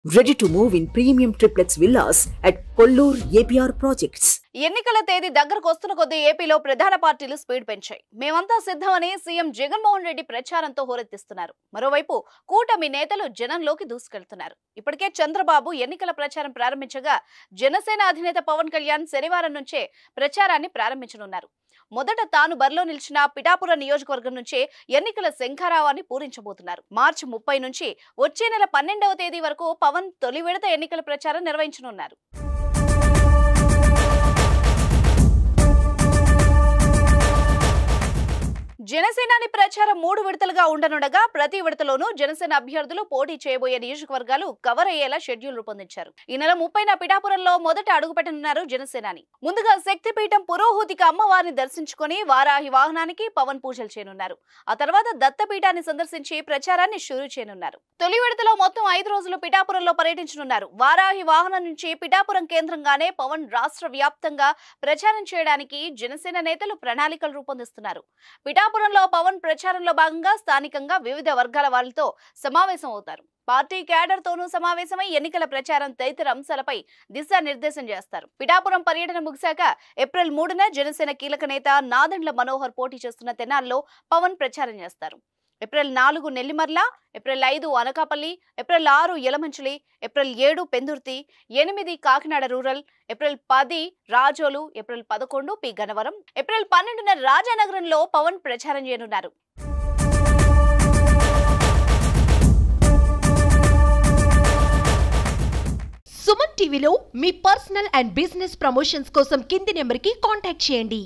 Ready to move in premium triplex villas at Kollur APR projects. ఎన్నికల తేదీ దగ్గరకు వస్తున్న కొద్దీ ఏపీలో ప్రధాన పార్టీలు స్పీడ్ పెంచాయి. మేమంతా సిద్ధమని సీఎం జగన్మోహన్ రెడ్డి ప్రచారంతో హోరెత్తిస్తున్నారు. మరోవైపు కూటమి నేతలు జనంలోకి దూసుకెళ్తున్నారు. ఇప్పటికే చంద్రబాబు ఎన్నికల ప్రచారం ప్రారంభించగా జనసేన అధినేత పవన్ కళ్యాణ్ శనివారం నుంచే ప్రచారాన్ని ప్రారంభించనున్నారు. మొదట తాను బరిలో నిలిచిన పిఠాపురం నియోజకవర్గం నుంచే ఎన్నికల శంఖారావాన్ని పూరించబోతున్నారు. మార్చి 30 నుంచి వచ్చే నెల 12వ తేదీ వరకు పవన్ తొలి విడత ఎన్నికల ప్రచారం నిర్వహించనున్నారు. జనసేనాని ప్రచారం 3 విడతలుగా ఉండనుండగా ప్రతి విడతలోనూ జనసేన అభ్యర్థులు పోటీ చేయబోయే నియోజకవర్గాలు కవర్ అయ్యేలా షెడ్యూల్ రూపొందించారు. ఈ నెల 30న పిఠాపురంలో మొదట అడుగుపెట్టనున్నారు జనసేనాని. ముందుగా శక్తిపీఠం పురోహూతిక అమ్మవారిని దర్శించుకుని వారాహి వాహనానికి పవన్ పూజలు చేయనున్నారు. ఆ తర్వాత దత్తపీఠాన్ని సందర్శించి ప్రచారాన్ని షురూ చేయనున్నారు. తొలి విడతలో మొత్తం 5 రోజులు పిఠాపురంలో పర్యటించనున్నారు. వారాహి వాహనం నుంచి పిఠాపురం కేంద్రంగానే పవన్ రాష్ట్ర వ్యాప్తంగా ప్రచారం చేయడానికి జనసేన నేతలు ప్రణాళికలు రూపొందిస్తున్నారు. పిఠాపురంలో పవన్ ప్రచారంలో భాగంగా స్థానికంగా వివిధ వర్గాల వారితో సమావేశం అవుతారు. పార్టీ క్యాడర్ తోనూ సమావేశమై ఎన్నికల ప్రచారం తదితర అంశాలపై దిశానిర్దేశం చేస్తారు. పిఠాపురం పర్యటన ముగిశాక ఏప్రిల్ 3న జనసేన కీలక నేత నాదెండ్ల మనోహర్ పోటీ చేస్తున్న తెనాలిలో పవన్ ప్రచారం చేస్తారు. April 4 Nellimarla, April 5 Anakapalli, April 6 Yalamanchili, April 7 Pendurthi, 8 Kakinada rural, April 10 Razole, April 11 P Gannavaram, April 12న రాజానగరంలో పవన్ ప్రచారం చేయనున్నారు. సుమన్ టీవీలో మీ పర్సనల్ అండ్ బిజినెస్ ప్రమోషన్స్ కోసం కింది నెంబర్కి కాంటాక్ట్ చేయండి.